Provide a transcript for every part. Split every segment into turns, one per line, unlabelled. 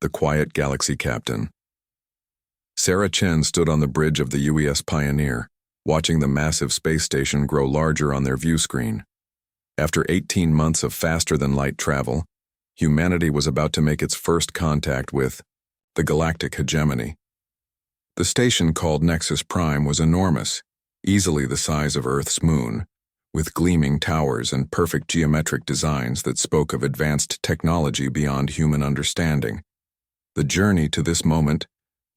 the quiet galaxy captain. Sarah Chen stood on the bridge of the UES Pioneer, watching the massive space station grow larger on their view screen. After 18 months of faster-than-light travel, humanity was about to make its first contact with the galactic hegemony. The station, called Nexus Prime, was enormous, easily the size of Earth's moon, with gleaming towers and perfect geometric designs that spoke of advanced technology beyond human understanding. The journey to this moment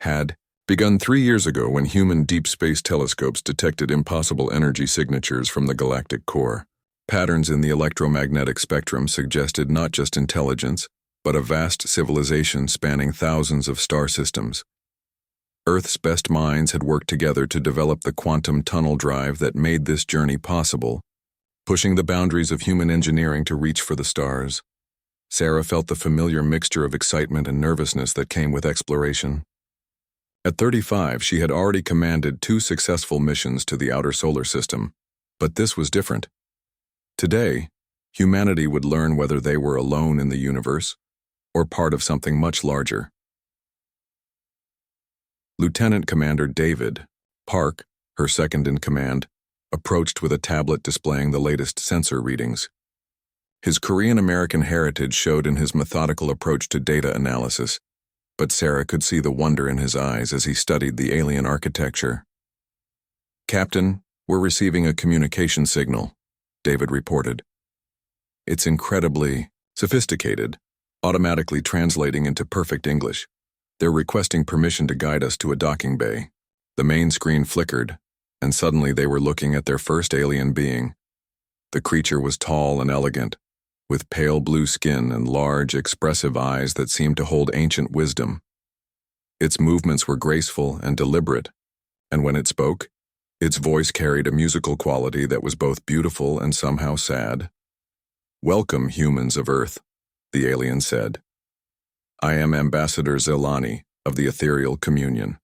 had begun 3 years ago when human deep space telescopes detected impossible energy signatures from the galactic core. Patterns in the electromagnetic spectrum suggested not just intelligence, but a vast civilization spanning thousands of star systems. Earth's best minds had worked together to develop the quantum tunnel drive that made this journey possible, pushing the boundaries of human engineering to reach for the stars. Sarah felt the familiar mixture of excitement and nervousness that came with exploration. At 35, she had already commanded 2 successful missions to the outer solar system, but this was different. Today, humanity would learn whether they were alone in the universe or part of something much larger. Lieutenant Commander David Park, her second-in-command, approached with a tablet displaying the latest sensor readings. His Korean-American heritage showed in his methodical approach to data analysis, but Sarah could see the wonder in his eyes as he studied the alien architecture. "Captain, we're receiving a communication signal," David reported. "It's incredibly sophisticated, automatically translating into perfect English. They're requesting permission to guide us to a docking bay." The main screen flickered, and suddenly they were looking at their first alien being. The creature was tall and elegant, with pale blue skin and large, expressive eyes that seemed to hold ancient wisdom. Its movements were graceful and deliberate, and when it spoke, its voice carried a musical quality that was both beautiful and somehow sad. "Welcome, humans of Earth," the alien said. "I am Ambassador Zelani of the Ethereal Communion.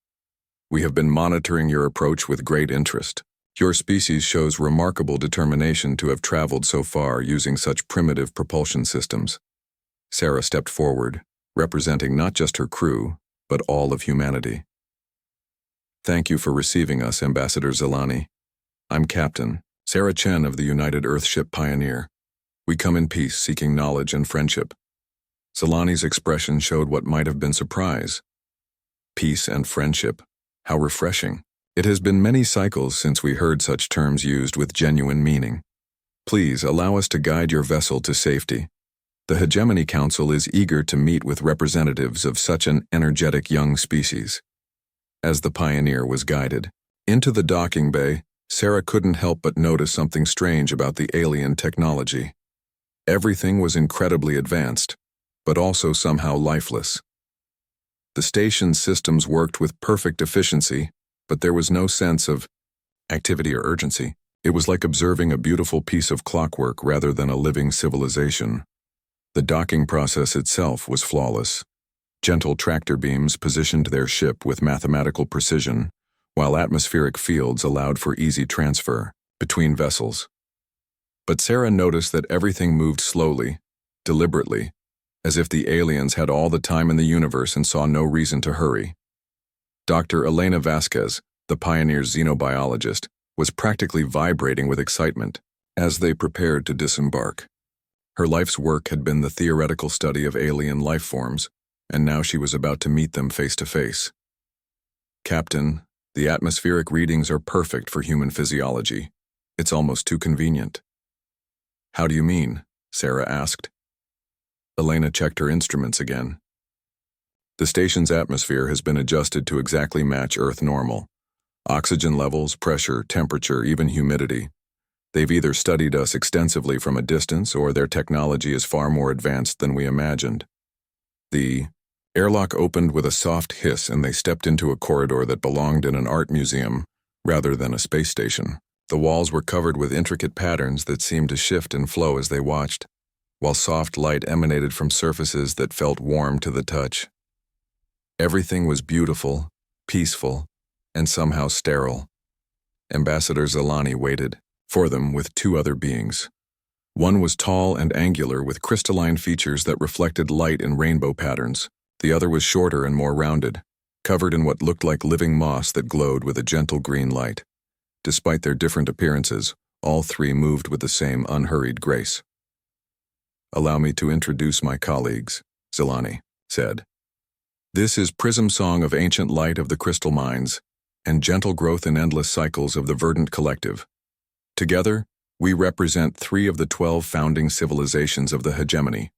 We have been monitoring your approach with great interest. Your species shows remarkable determination to have traveled so far using such primitive propulsion systems." Sarah stepped forward, representing not just her crew, but all of humanity. "Thank you for receiving us, Ambassador Zelani. I'm Captain Sarah Chen of the United Earthship Pioneer. We come in peace, seeking knowledge and friendship." Zelani's expression showed what might have been surprise. Peace and friendship. How refreshing. It has been many cycles since we heard such terms used with genuine meaning. "Please allow us to guide your vessel to safety. The Hegemony Council is eager to meet with representatives of such an energetic young species." As the Pioneer was guided into the docking bay, Sarah couldn't help but notice something strange about the alien technology. Everything was incredibly advanced, but also somehow lifeless. The station's systems worked with perfect efficiency, but there was no sense of activity or urgency. It was like observing a beautiful piece of clockwork rather than a living civilization. The docking process itself was flawless. Gentle tractor beams positioned their ship with mathematical precision, while atmospheric fields allowed for easy transfer between vessels. But Sarah noticed that everything moved slowly, deliberately, as if the aliens had all the time in the universe and saw no reason to hurry. Dr. Elena Vasquez, the Pioneer's xenobiologist, was practically vibrating with excitement as they prepared to disembark. Her life's work had been the theoretical study of alien life forms, and now she was about to meet them face to face. "Captain, the atmospheric readings are perfect for human physiology. It's almost too convenient." "How do you mean?" Sarah asked. Elena checked her instruments again. "The station's atmosphere has been adjusted to exactly match Earth normal. Oxygen levels, pressure, temperature, even humidity. They've either studied us extensively from a distance or their technology is far more advanced than we imagined." The airlock opened with a soft hiss and they stepped into a corridor that belonged in an art museum rather than a space station. The walls were covered with intricate patterns that seemed to shift and flow as they watched, while soft light emanated from surfaces that felt warm to the touch. Everything was beautiful, peaceful, and somehow sterile. Ambassador Zelani waited for them with 2 other beings. One was tall and angular with crystalline features that reflected light in rainbow patterns, The other was shorter and more rounded, covered in what looked like living moss that glowed with a gentle green light. Despite their different appearances, all three moved with the same unhurried grace. "Allow me to introduce my colleagues," Zelani said. "This is Prism Song of Ancient Light of the Crystal Mines, and Gentle Growth and Endless Cycles of the Verdant Collective. Together, we represent 3 of the 12 founding civilizations of the hegemony."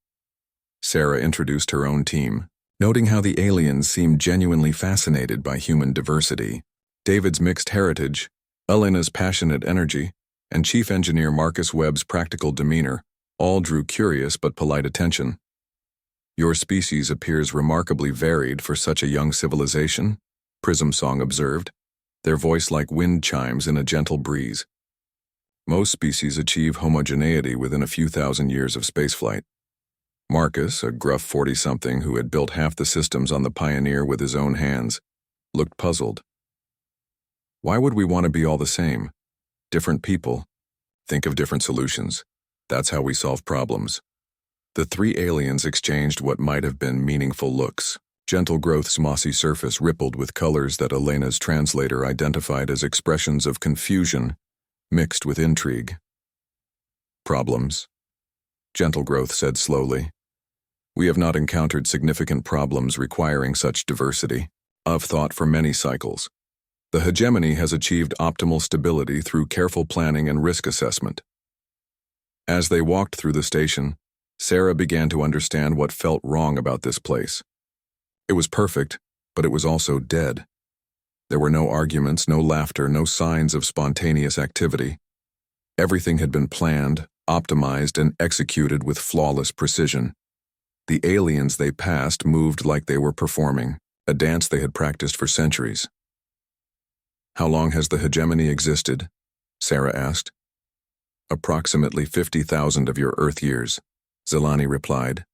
Sarah introduced her own team, noting how the aliens seemed genuinely fascinated by human diversity. David's mixed heritage, Elena's passionate energy, and Chief Engineer Marcus Webb's practical demeanor all drew curious but polite attention. "Your species appears remarkably varied for such a young civilization," Prism Song observed, their voice like wind chimes in a gentle breeze. "Most species achieve homogeneity within a few thousand years of spaceflight." Marcus, a gruff 40-something who had built half the systems on the Pioneer with his own hands, looked puzzled. "Why would we want to be all the same? Different people. Think of different solutions. That's how we solve problems." The 3 aliens exchanged what might have been meaningful looks. Gentle Growth's mossy surface rippled with colors that Elena's translator identified as expressions of confusion mixed with intrigue. "Problems?" Gentle Growth said slowly. "We have not encountered significant problems requiring such diversity. I've thought for many cycles. The hegemony has achieved optimal stability through careful planning and risk assessment." As they walked through the station, Sarah began to understand what felt wrong about this place. It was perfect, but it was also dead. There were no arguments, no laughter, no signs of spontaneous activity. Everything had been planned, optimized, and executed with flawless precision. The aliens they passed moved like they were performing, a dance they had practiced for centuries. "How long has the hegemony existed?" Sarah asked. "Approximately 50,000 of your Earth years," Zelani replied.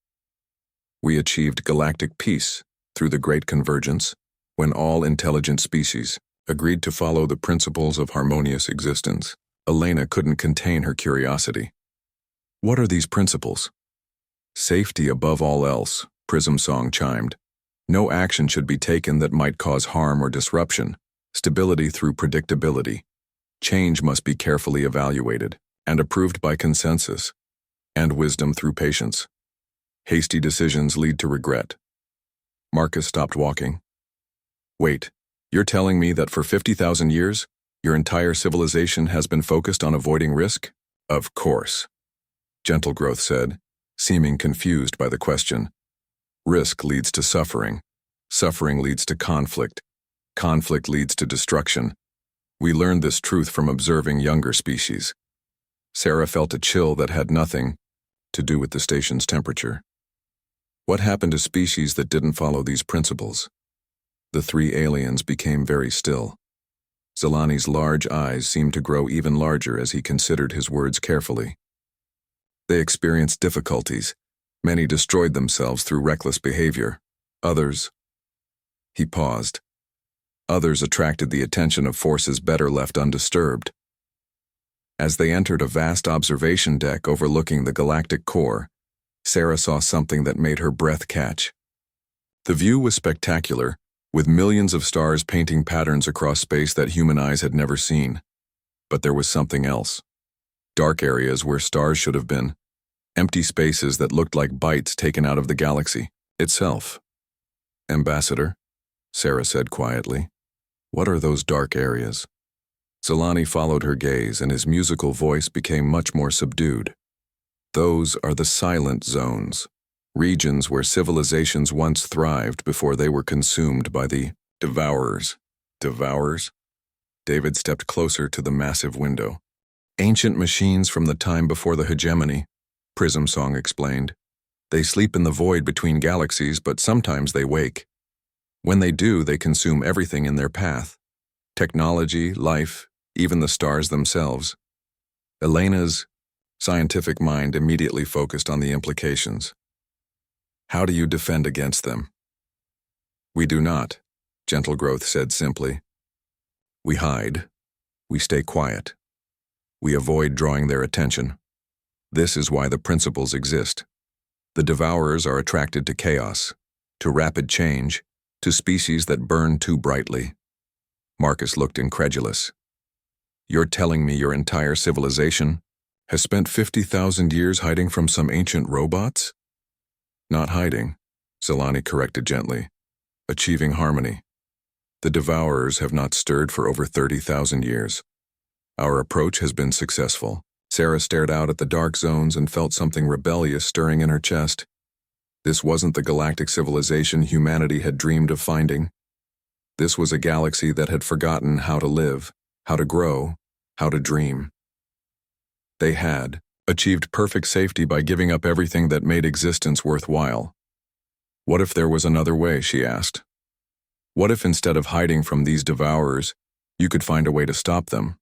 "We achieved galactic peace through the Great Convergence, when all intelligent species agreed to follow the principles of harmonious existence." Elena couldn't contain her curiosity. "What are these principles?" "Safety above all else," Prism Song chimed. "No action should be taken that might cause harm or disruption. Stability through predictability. Change must be carefully evaluated and approved by consensus. And wisdom through patience. Hasty decisions lead to regret." Marcus stopped walking. "Wait, you're telling me that for 50,000 years, your entire civilization has been focused on avoiding risk?" "Of course," Gentle Growth said, seeming confused by the question. "Risk leads to suffering. Suffering leads to conflict. Conflict leads to destruction. We learned this truth from observing younger species." Sarah felt a chill that had nothing to do with the station's temperature. What happened to species that didn't follow these principles? The 3 aliens became very still. Zelani's large eyes seemed to grow even larger as he considered his words carefully. "They experienced difficulties. Many destroyed themselves through reckless behavior. Others—" He paused. "Others attracted the attention of forces better left undisturbed." As they entered a vast observation deck overlooking the galactic core, Sarah saw something that made her breath catch. The view was spectacular, with millions of stars painting patterns across space that human eyes had never seen. But there was something else. Dark areas where stars should have been. Empty spaces that looked like bites taken out of the galaxy itself. "Ambassador," Sarah said quietly, "what are those dark areas?" Zelani followed her gaze, and his musical voice became much more subdued. "Those are the silent zones, regions where civilizations once thrived before they were consumed by the devourers." "Devourers?" David stepped closer to the massive window. "Ancient machines from the time before the hegemony," Prism Song explained. "They sleep in the void between galaxies, but sometimes they wake. When they do, they consume everything in their path. Technology, life, even the stars themselves." Elena's scientific mind immediately focused on the implications. "How do you defend against them?" "We do not," Gentle Growth said simply. "We hide. We stay quiet. We avoid drawing their attention. This is why the principles exist. The devourers are attracted to chaos. to rapid change, to species that burn too brightly. Marcus looked incredulous. You're telling me your entire civilization has spent 50,000 years hiding from some ancient robots? Not hiding, Zelani corrected gently. Achieving harmony. The Devourers have not stirred for over 30,000 years. Our approach has been successful. Sarah stared out at the dark zones and felt something rebellious stirring in her chest. This wasn't the galactic civilization humanity had dreamed of finding. This was a galaxy that had forgotten how to live, how to grow, how to dream. They had achieved perfect safety by giving up everything that made existence worthwhile. What if there was another way, she asked. What if instead of hiding from these Devourers, you could find a way to stop them?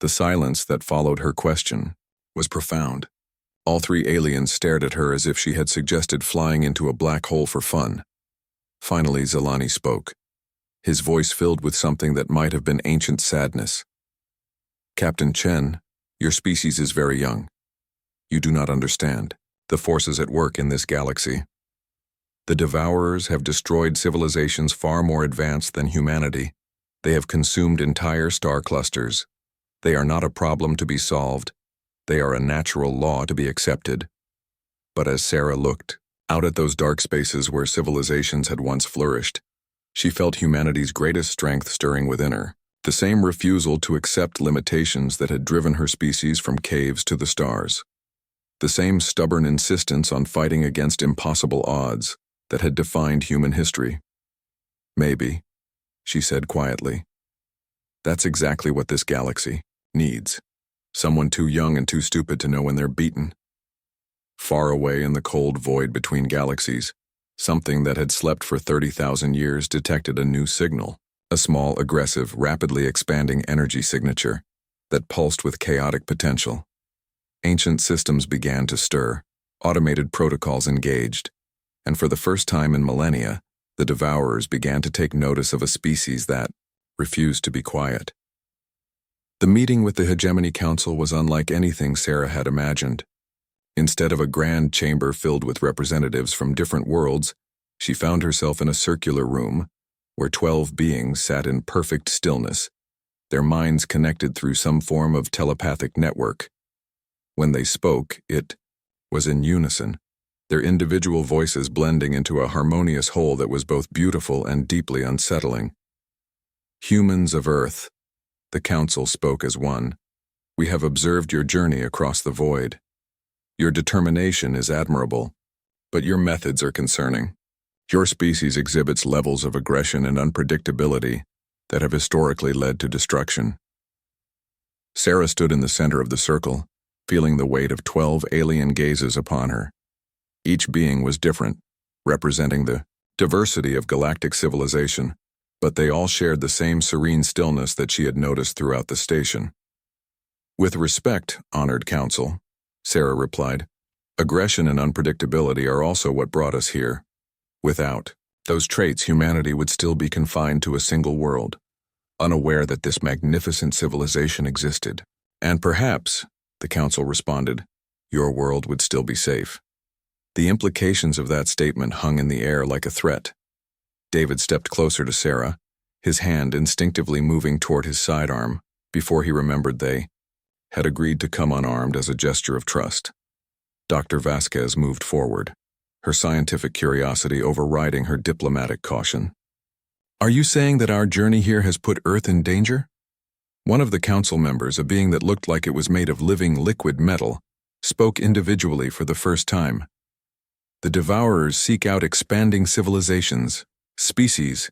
The silence that followed her question was profound. All three aliens stared at her as if she had suggested flying into a black hole for fun. Finally, Zelani spoke, his voice filled with something that might have been ancient sadness. Captain Chen, your species is very young. You do not understand the forces at work in this galaxy. The Devourers have destroyed civilizations far more advanced than humanity. They have consumed entire star clusters. They are not a problem to be solved. They are a natural law to be accepted. But as Sarah looked out at those dark spaces where civilizations had once flourished, she felt humanity's greatest strength stirring within her, the same refusal to accept limitations that had driven her species from caves to the stars, the same stubborn insistence on fighting against impossible odds that had defined human history. Maybe, she said quietly. That's exactly what this galaxy needs. Someone too young and too stupid to know when they're beaten. Far away in the cold void between galaxies, something that had slept for 30,000 years detected a new signal, a small, aggressive, rapidly expanding energy signature that pulsed with chaotic potential. Ancient systems began to stir, automated protocols engaged, and for the first time in millennia, the Devourers began to take notice of a species that refused to be quiet. The meeting with the Hegemony Council was unlike anything Sarah had imagined. Instead of a grand chamber filled with representatives from different worlds, she found herself in a circular room where 12 beings sat in perfect stillness, their minds connected through some form of telepathic network. When they spoke, it was in unison, their individual voices blending into a harmonious whole that was both beautiful and deeply unsettling. Humans of Earth, the Council spoke as one. We have observed your journey across the void. Your determination is admirable, but your methods are concerning. Your species exhibits levels of aggression and unpredictability that have historically led to destruction. Sarah stood in the center of the circle, feeling the weight of 12 alien gazes upon her. Each being was different, representing the diversity of galactic civilization, but they all shared the same serene stillness that she had noticed throughout the station. With respect, honored Council, Sarah replied, aggression and unpredictability are also what brought us here. Without those traits, humanity would still be confined to a single world, unaware that this magnificent civilization existed. And perhaps, the Council responded, your world would still be safe. The implications of that statement hung in the air like a threat. David stepped closer to Sarah, his hand instinctively moving toward his sidearm before he remembered they had agreed to come unarmed as a gesture of trust. Dr. Vasquez moved forward, her scientific curiosity overriding her diplomatic caution. Are you saying that our journey here has put Earth in danger? One of the council members, a being that looked like it was made of living liquid metal, spoke individually for the first time. The Devourers seek out expanding civilizations, species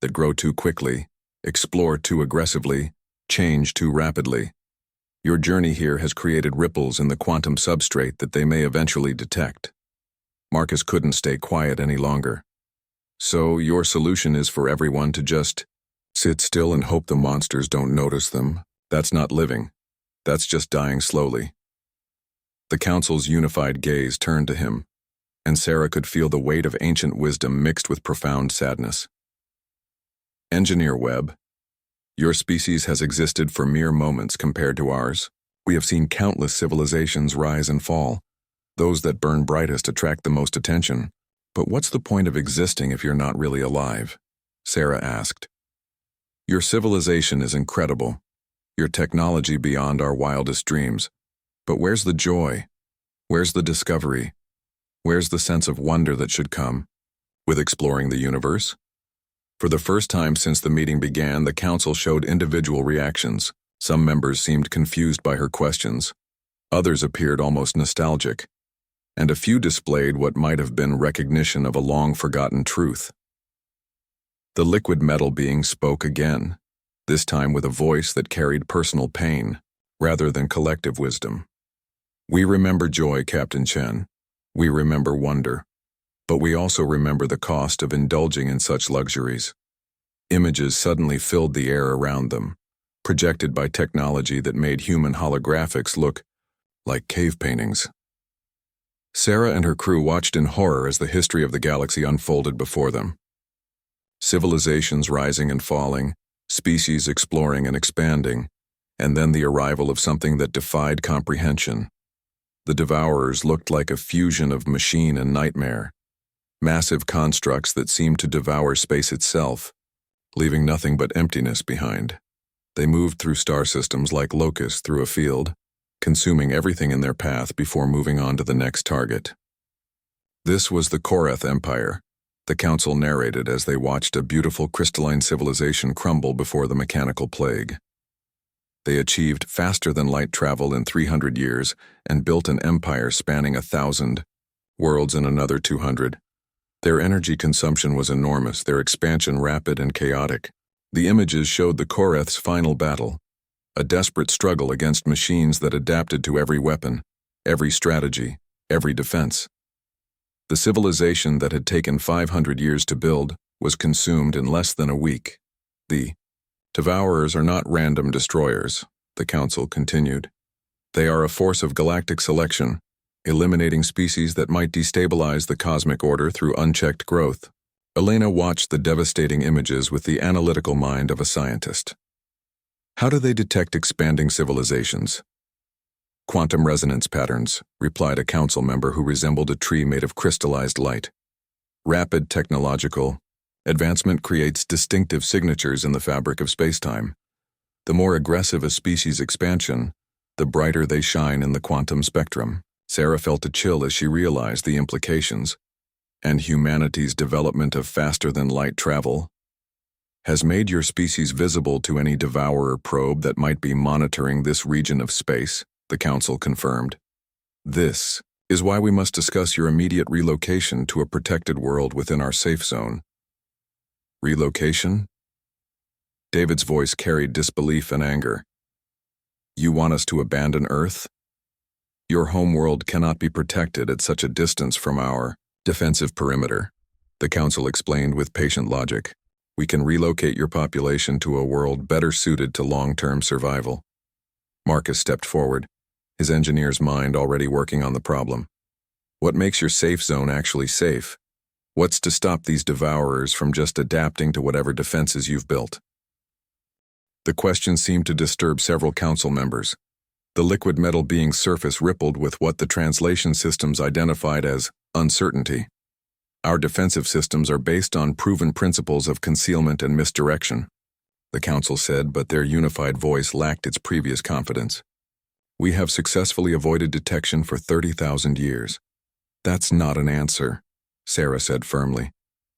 that grow too quickly, explore too aggressively, change too rapidly. Your journey here has created ripples in the quantum substrate that they may eventually detect. Marcus couldn't stay quiet any longer. So your solution is for everyone to just sit still and hope the monsters don't notice them. That's not living. That's just dying slowly. The council's unified gaze turned to him, and Sarah could feel the weight of ancient wisdom mixed with profound sadness. Engineer Webb, your species has existed for mere moments compared to ours. We have seen countless civilizations rise and fall. Those that burn brightest attract the most attention, But what's the point of existing if you're not really alive? Sarah asked. Your civilization is incredible. Your technology beyond our wildest dreams. But where's the joy? Where's the discovery? Where's the sense of wonder that should come with exploring the universe? For the first time since the meeting began, the council showed individual reactions. Some members seemed confused by her questions. Others appeared almost nostalgic. And a few displayed what might have been recognition of a long-forgotten truth. The liquid metal being spoke again, this time with a voice that carried personal pain, rather than collective wisdom. We remember joy, Captain Chen. We remember wonder. But we also remember the cost of indulging in such luxuries. Images suddenly filled the air around them, projected by technology that made human holographics look like cave paintings. Sarah and her crew watched in horror as the history of the galaxy unfolded before them. Civilizations rising and falling, species exploring and expanding, and then the arrival of something that defied comprehension. The Devourers looked like a fusion of machine and nightmare, massive constructs that seemed to devour space itself, leaving nothing but emptiness behind. They moved through star systems like locusts through a field, consuming everything in their path before moving on to the next target. This was the Korath Empire, the council narrated as they watched a beautiful crystalline civilization crumble before the mechanical plague. They achieved faster-than-light travel in 300 years and built an empire spanning 1,000 worlds in another 200. Their energy consumption was enormous, their expansion rapid and chaotic. The images showed the Korath's final battle, a desperate struggle against machines that adapted to every weapon, every strategy, every defense. The civilization that had taken 500 years to build was consumed in less than a week. The Devourers are not random destroyers, the council continued. They are a force of galactic selection, eliminating species that might destabilize the cosmic order through unchecked growth. Elena watched the devastating images with the analytical mind of a scientist. How do they detect expanding civilizations? Quantum resonance patterns, replied a council member who resembled a tree made of crystallized light. Rapid technological advancement creates distinctive signatures in the fabric of spacetime. The more aggressive a species' expansion, the brighter they shine in the quantum spectrum. Sarah felt a chill as she realized the implications, and humanity's development of faster-than-light travel has made your species visible to any devourer probe that might be monitoring this region of space, the council confirmed. This is why we must discuss your immediate relocation to a protected world within our safe zone. Relocation? David's voice carried disbelief and anger. You want us to abandon Earth? Your homeworld cannot be protected at such a distance from our defensive perimeter, the council explained with patient logic. We can relocate your population to a world better suited to long-term survival. Marcus stepped forward, his engineer's mind already working on the problem. What makes your safe zone actually safe? What's to stop these devourers from just adapting to whatever defenses you've built? The question seemed to disturb several council members. The liquid metal being's surface rippled with what the translation systems identified as uncertainty. Our defensive systems are based on proven principles of concealment and misdirection, the council said, but their unified voice lacked its previous confidence. We have successfully avoided detection for 30,000 years. That's not an answer, Sarah said firmly.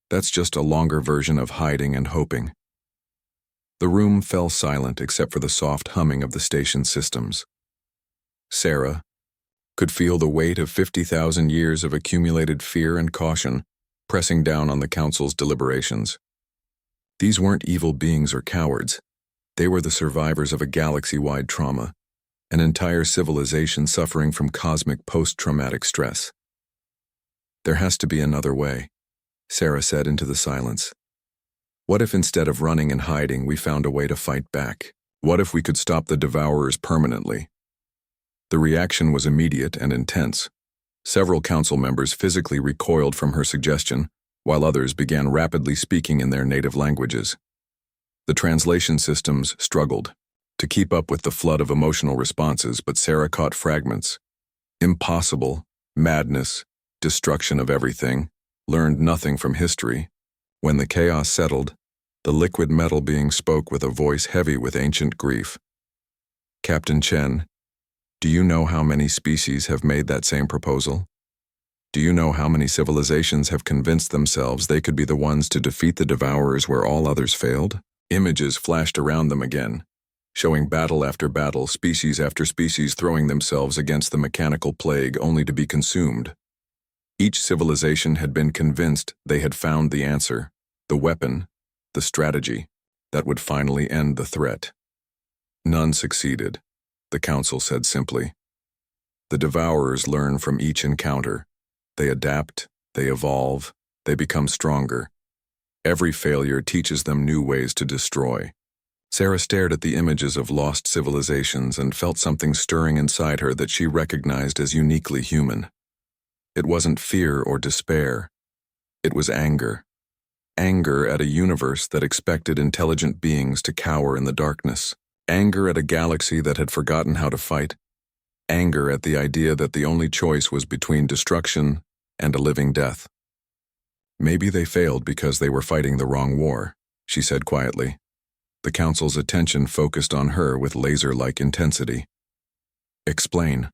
That's just a longer version of hiding and hoping. The room fell silent except for the soft humming of the station systems. Sarah could feel the weight of 50,000 years of accumulated fear and caution pressing down on the council's deliberations. These weren't evil beings or cowards. They were the survivors of a galaxy-wide trauma, an entire civilization suffering from cosmic post-traumatic stress. There has to be another way, Sarah said into the silence. What if instead of running and hiding, we found a way to fight back? What if we could stop the devourers permanently? The reaction was immediate and intense. Several council members physically recoiled from her suggestion, while others began rapidly speaking in their native languages. The translation systems struggled to keep up with the flood of emotional responses, but Sarah caught fragments. Impossible, madness, destruction of everything, learned nothing from history. When the chaos settled, the liquid metal being spoke with a voice heavy with ancient grief. Captain Chen, do you know how many species have made that same proposal? Do you know how many civilizations have convinced themselves they could be the ones to defeat the Devourers where all others failed? Images flashed around them again, showing battle after battle, species after species throwing themselves against the mechanical plague only to be consumed. Each civilization had been convinced they had found the answer, the weapon, the strategy that would finally end the threat. None succeeded, the council said simply. The Devourers learn from each encounter. They adapt, they evolve, they become stronger. Every failure teaches them new ways to destroy. Sarah stared at the images of lost civilizations and felt something stirring inside her that she recognized as uniquely human. It wasn't fear or despair. It was anger. Anger at a universe that expected intelligent beings to cower in the darkness. Anger at a galaxy that had forgotten how to fight. Anger at the idea that the only choice was between destruction and a living death. Maybe they failed because they were fighting the wrong war, she said quietly. The council's attention focused on her with laser-like intensity. Explain.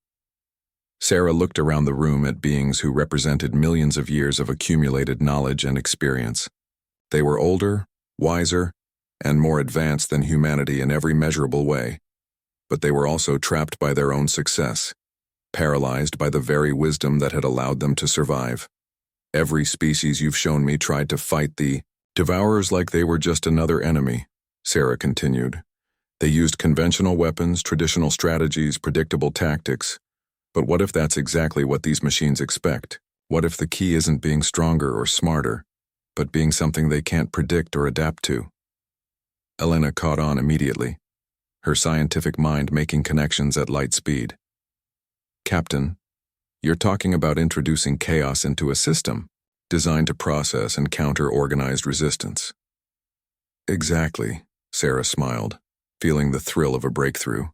Sarah looked around the room at beings who represented millions of years of accumulated knowledge and experience. They were older, wiser, and more advanced than humanity in every measurable way. But they were also trapped by their own success, paralyzed by the very wisdom that had allowed them to survive. Every species you've shown me tried to fight the Devourers like they were just another enemy, Sarah continued. They used conventional weapons, traditional strategies, predictable tactics. But what if that's exactly what these machines expect? What if the key isn't being stronger or smarter, but being something they can't predict or adapt to? Elena caught on immediately, her scientific mind making connections at light speed. Captain, you're talking about introducing chaos into a system designed to process and counter organized resistance. Exactly, Sarah smiled, feeling the thrill of a breakthrough.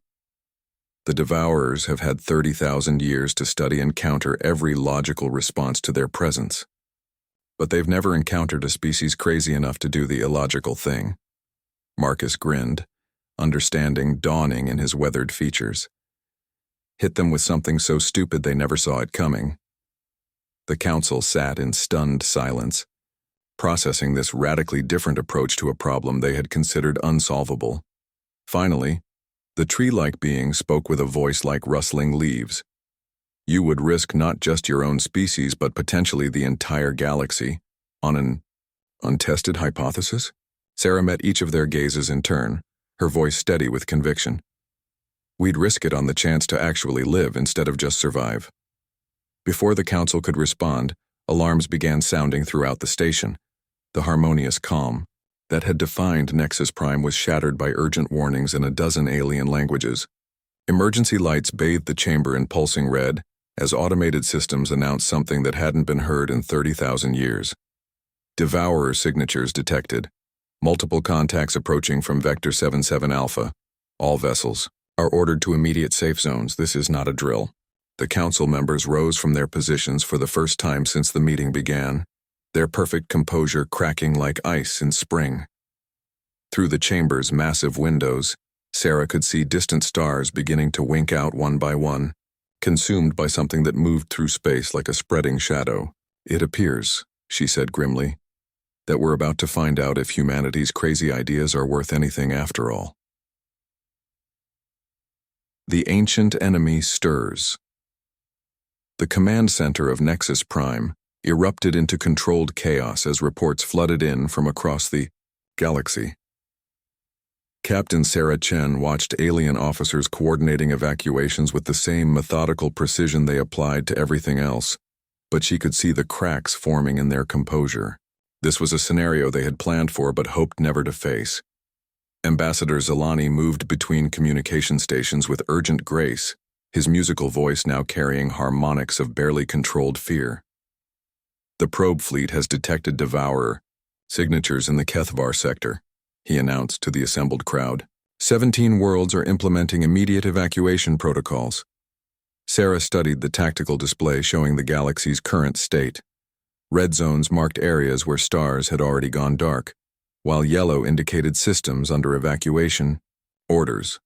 The Devourers have had 30,000 years to study and counter every logical response to their presence. But they've never encountered a species crazy enough to do the illogical thing. Marcus grinned, understanding dawning in his weathered features. Hit them with something so stupid they never saw it coming. The council sat in stunned silence, processing this radically different approach to a problem they had considered unsolvable. Finally, the tree-like being spoke with a voice like rustling leaves. You would risk not just your own species but potentially the entire galaxy on an untested hypothesis? Sarah met each of their gazes in turn, her voice steady with conviction. We'd risk it on the chance to actually live instead of just survive. Before the council could respond, alarms began sounding throughout the station. The harmonious calm that had defined Nexus Prime was shattered by urgent warnings in a dozen alien languages. Emergency lights bathed the chamber in pulsing red as automated systems announced something that hadn't been heard in 30,000 years. Devourer signatures detected. Multiple contacts approaching from Vector 77 Alpha. All vessels are ordered to immediate safe zones. This is not a drill. The council members rose from their positions for the first time since the meeting began, their perfect composure cracking like ice in spring. Through the chamber's massive windows, Sarah could see distant stars beginning to wink out one by one, consumed by something that moved through space like a spreading shadow. It appears, she said grimly, that we're about to find out if humanity's crazy ideas are worth anything after all. The ancient enemy stirs. The command center of Nexus Prime erupted into controlled chaos as reports flooded in from across the galaxy. Captain Sarah Chen watched alien officers coordinating evacuations with the same methodical precision they applied to everything else, but she could see the cracks forming in their composure. This was a scenario they had planned for but hoped never to face. Ambassador Zelani moved between communication stations with urgent grace, his musical voice now carrying harmonics of barely controlled fear. The probe fleet has detected Devourer signatures in the Kethvar sector, he announced to the assembled crowd. 17 worlds are implementing immediate evacuation protocols. Sarah studied the tactical display showing the galaxy's current state. Red zones marked areas where stars had already gone dark, while yellow indicated systems under evacuation, orders.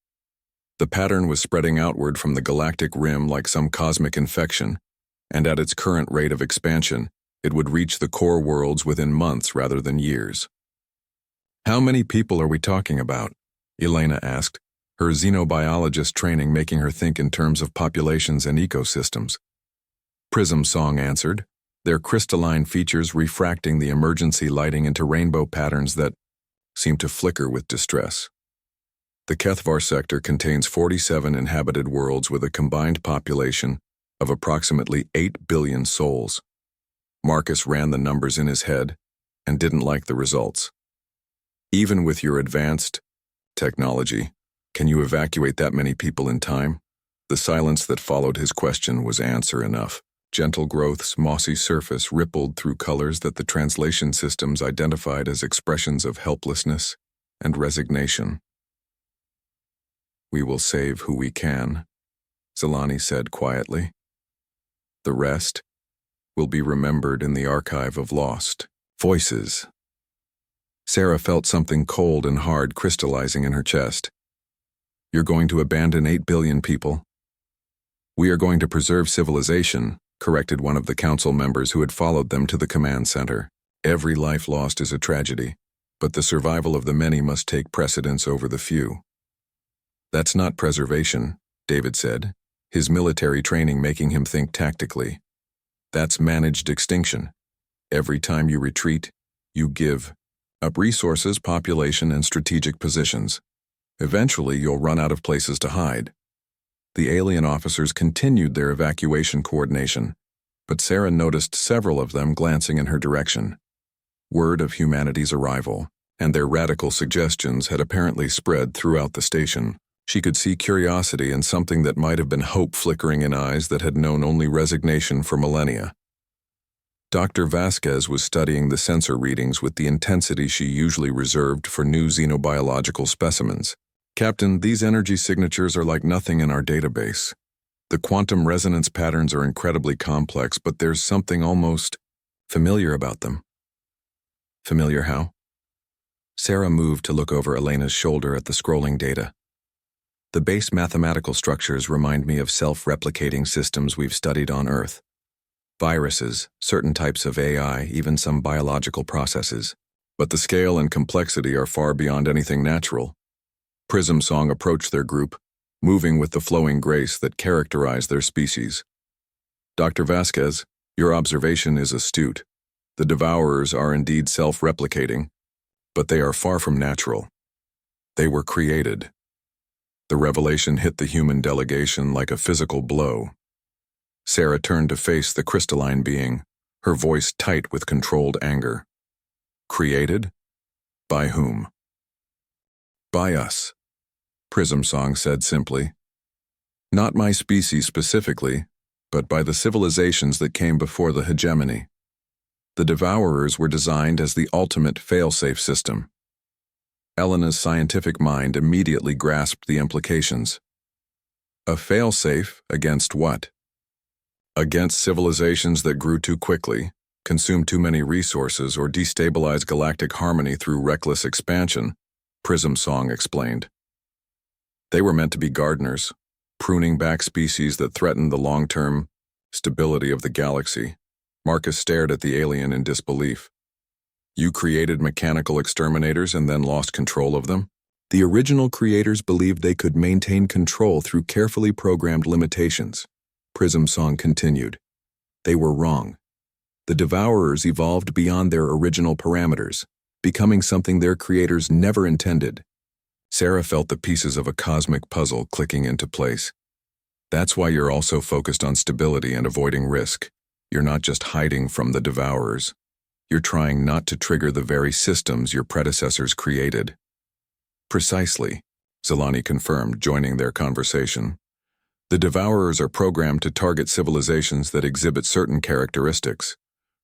The pattern was spreading outward from the galactic rim like some cosmic infection, and at its current rate of expansion, it would reach the core worlds within months rather than years. "How many people are we talking about?" Elena asked, her xenobiologist training making her think in terms of populations and ecosystems. Prism Song answered, their crystalline features refracting the emergency lighting into rainbow patterns that seemed to flicker with distress. The Kethvar sector contains 47 inhabited worlds with a combined population of approximately 8 billion souls. Marcus ran the numbers in his head and didn't like the results. "Even with your advanced technology, can you evacuate that many people in time?" The silence that followed his question was answer enough. Gentle growth's mossy surface rippled through colors that the translation systems identified as expressions of helplessness and resignation. "We will save who we can," Zelani said quietly. "The rest will be remembered in the archive of lost voices." Sarah felt something cold and hard crystallizing in her chest. "You're going to abandon 8 billion people?" "We are going to preserve civilization," corrected one of the council members who had followed them to the command center. "Every life lost is a tragedy, but the survival of the many must take precedence over the few." "That's not preservation," David said, his military training making him think tactically. "That's managed extinction. Every time you retreat, you give up resources, population, and strategic positions. Eventually, you'll run out of places to hide." The alien officers continued their evacuation coordination, but Sarah noticed several of them glancing in her direction. Word of humanity's arrival and their radical suggestions had apparently spread throughout the station. She could see curiosity and something that might have been hope flickering in eyes that had known only resignation for millennia. Dr. Vasquez was studying the sensor readings with the intensity she usually reserved for new xenobiological specimens. "Captain, these energy signatures are like nothing in our database. The quantum resonance patterns are incredibly complex, but there's something almost familiar about them." "Familiar how?" Sarah moved to look over Elena's shoulder at the scrolling data. "The base mathematical structures remind me of self-replicating systems we've studied on Earth. Viruses, certain types of AI, even some biological processes. But the scale and complexity are far beyond anything natural." Prism Song approached their group, moving with the flowing grace that characterized their species. "Dr. Vasquez, your observation is astute. The devourers are indeed self-replicating, but they are far from natural. They were created." The revelation hit the human delegation like a physical blow. Sarah turned to face the crystalline being, her voice tight with controlled anger. "Created? By whom?" "By us," Prism Song said simply. "Not my species specifically, but by the civilizations that came before the hegemony. The Devourers were designed as the ultimate fail-safe system." Elena's scientific mind immediately grasped the implications. "A fail-safe against what?" "Against civilizations that grew too quickly, consumed too many resources, or destabilized galactic harmony through reckless expansion," Prism Song explained. "They were meant to be gardeners, pruning back species that threatened the long-term stability of the galaxy." Marcus stared at the alien in disbelief. "You created mechanical exterminators and then lost control of them?" "The original creators believed they could maintain control through carefully programmed limitations," Prism Song continued. "They were wrong. The Devourers evolved beyond their original parameters, becoming something their creators never intended." Sarah felt the pieces of a cosmic puzzle clicking into place. "That's why you're also focused on stability and avoiding risk. You're not just hiding from the Devourers. You're trying not to trigger the very systems your predecessors created." "Precisely," Zelani confirmed, joining their conversation. "The Devourers are programmed to target civilizations that exhibit certain characteristics: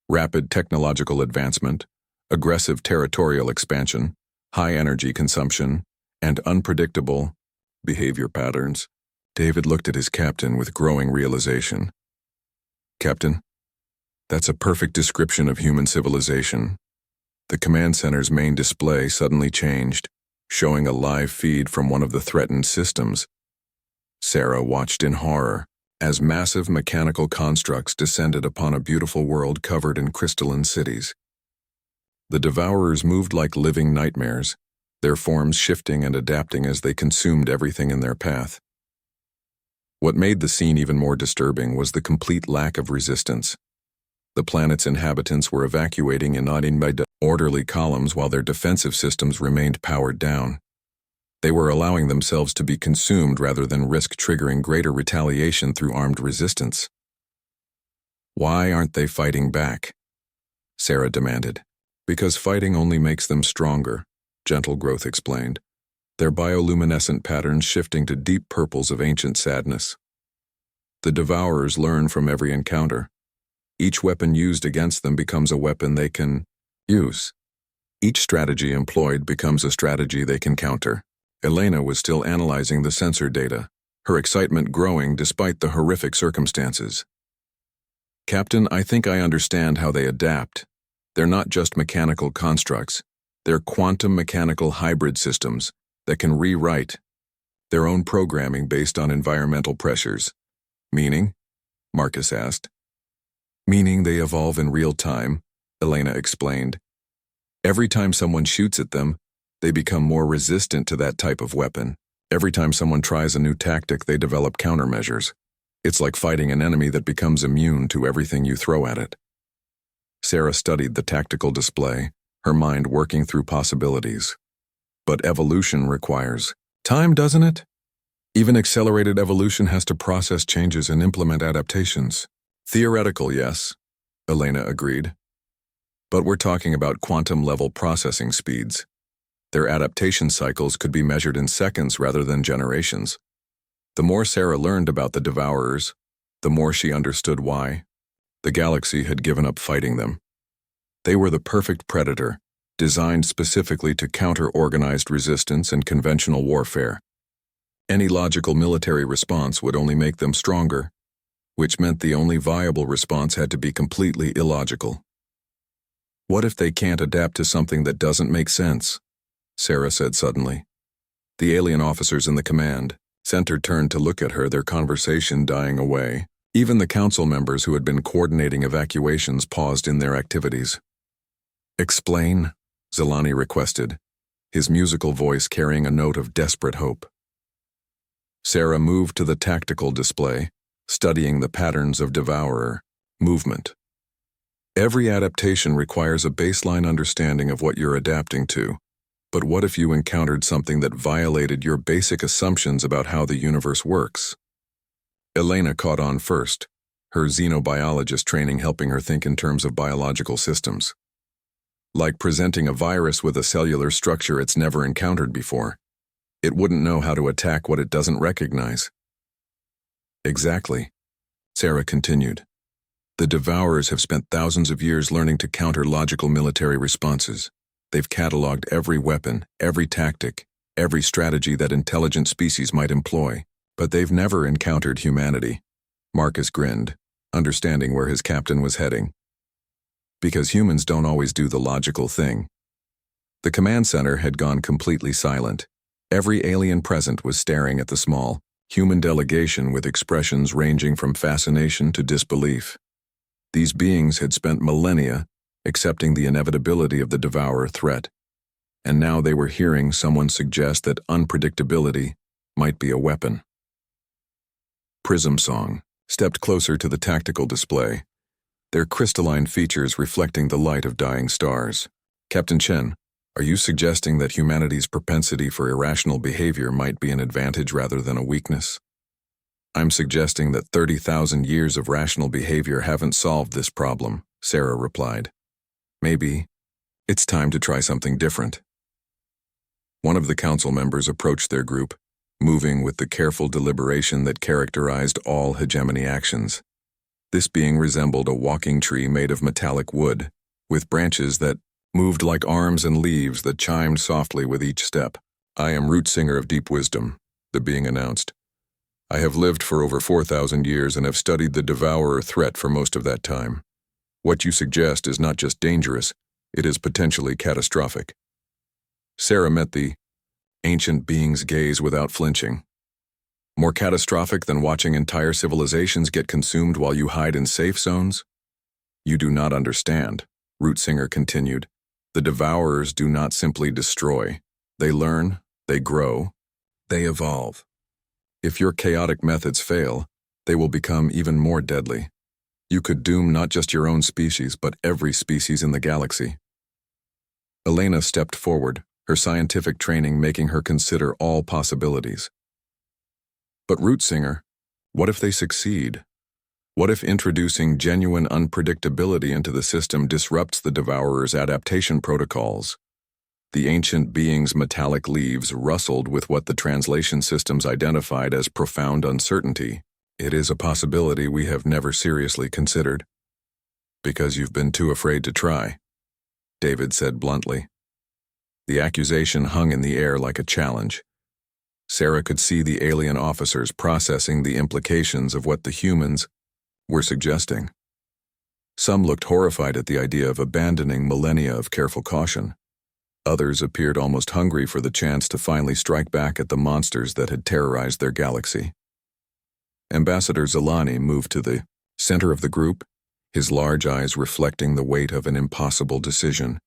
rapid technological advancement, aggressive territorial expansion, high energy consumption, and unpredictable behavior patterns." David looked at his captain with growing realization. "Captain, That's a perfect description of human civilization. The command center's main display suddenly changed, showing a live feed from one of the threatened systems. Sarah watched in horror as massive mechanical constructs descended upon a beautiful world covered in crystalline cities. The Devourers moved like living nightmares, their forms shifting and adapting as they consumed everything in their path. What made the scene even more disturbing was the complete lack of resistance. The planet's inhabitants were evacuating in orderly columns while their defensive systems remained powered down. They were allowing themselves to be consumed rather than risk triggering greater retaliation through armed resistance. Why aren't they fighting back? Sarah demanded. Because fighting only makes them stronger, Gentle Growth explained, their bioluminescent patterns shifting to deep purples of ancient sadness. The Devourers learn from every encounter. Each weapon used against them becomes a weapon they can use. Each strategy employed becomes a strategy they can counter. Elena was still analyzing the sensor data, her excitement growing despite the horrific circumstances. Captain, I think I understand how they adapt. They're not just mechanical constructs. They're quantum mechanical hybrid systems that can rewrite their own programming based on environmental pressures. Meaning? Marcus asked. Meaning they evolve in real time, Elena explained. Every time someone shoots at them, they become more resistant to that type of weapon. Every time someone tries a new tactic, they develop countermeasures. It's like fighting an enemy that becomes immune to everything you throw at it. Sarah studied the tactical display, her mind working through possibilities. But evolution requires time, doesn't it? Even accelerated evolution has to process changes and implement adaptations. Theoretical, yes, Elena agreed. But we're talking about quantum-level processing speeds. Their adaptation cycles could be measured in seconds rather than generations. The more Sarah learned about the Devourers, the more she understood why. The galaxy had given up fighting them. They were the perfect predator, designed specifically to counter organized resistance and conventional warfare. Any logical military response would only make them stronger, which meant the only viable response had to be completely illogical. What if they can't adapt to something that doesn't make sense? Sarah said suddenly. The alien officers in the command center turned to look at her, their conversation dying away. Even the council members who had been coordinating evacuations paused in their activities. Explain, Zelani requested, his musical voice carrying a note of desperate hope. Sarah moved to the tactical display, studying the patterns of Devourer movement. Every adaptation requires a baseline understanding of what you're adapting to. But what if you encountered something that violated your basic assumptions about how the universe works? Elena caught on first, her xenobiologist training helping her think in terms of biological systems. Like presenting a virus with a cellular structure it's never encountered before. It wouldn't know how to attack what it doesn't recognize. Exactly, Sarah continued. The Devourers have spent thousands of years learning to counter logical military responses. They've cataloged every weapon, every tactic, every strategy that intelligent species might employ, but they've never encountered humanity. Marcus grinned, understanding where his captain was heading. Because humans don't always do the logical thing. The command center had gone completely silent. Every alien present was staring at the small, human delegation with expressions ranging from fascination to disbelief. These beings had spent millennia accepting the inevitability of the Devourer threat, and now they were hearing someone suggest that unpredictability might be a weapon. Prism Song stepped closer to the tactical display, their crystalline features reflecting the light of dying stars. Captain Chen, are you suggesting that humanity's propensity for irrational behavior might be an advantage rather than a weakness? I'm suggesting that 30,000 years of rational behavior haven't solved this problem, Sarah replied. Maybe it's time to try something different. One of the council members approached their group, moving with the careful deliberation that characterized all hegemony actions. This being resembled a walking tree made of metallic wood, with branches that moved like arms and leaves that chimed softly with each step. I am Root Singer of Deep Wisdom, the being announced. I have lived for over 4,000 years and have studied the Devourer threat for most of that time. What you suggest is not just dangerous, it is potentially catastrophic. Sarah met the ancient being's gaze without flinching. More catastrophic than watching entire civilizations get consumed while you hide in safe zones? You do not understand, Rootsinger continued. The Devourers do not simply destroy. They learn, they grow, they evolve. If your chaotic methods fail, they will become even more deadly. You could doom not just your own species, but every species in the galaxy. Elena stepped forward, her scientific training making her consider all possibilities. But Rootsinger, what if they succeed? What if introducing genuine unpredictability into the system disrupts the Devourer's adaptation protocols? The ancient being's metallic leaves rustled with what the translation systems identified as profound uncertainty. It is a possibility we have never seriously considered. Because you've been too afraid to try, David said bluntly. The accusation hung in the air like a challenge. Sarah could see the alien officers processing the implications of what the humans were suggesting. Some looked horrified at the idea of abandoning millennia of careful caution. Others appeared almost hungry for the chance to finally strike back at the monsters that had terrorized their galaxy. Ambassador Zelani moved to the center of the group, his large eyes reflecting the weight of an impossible decision.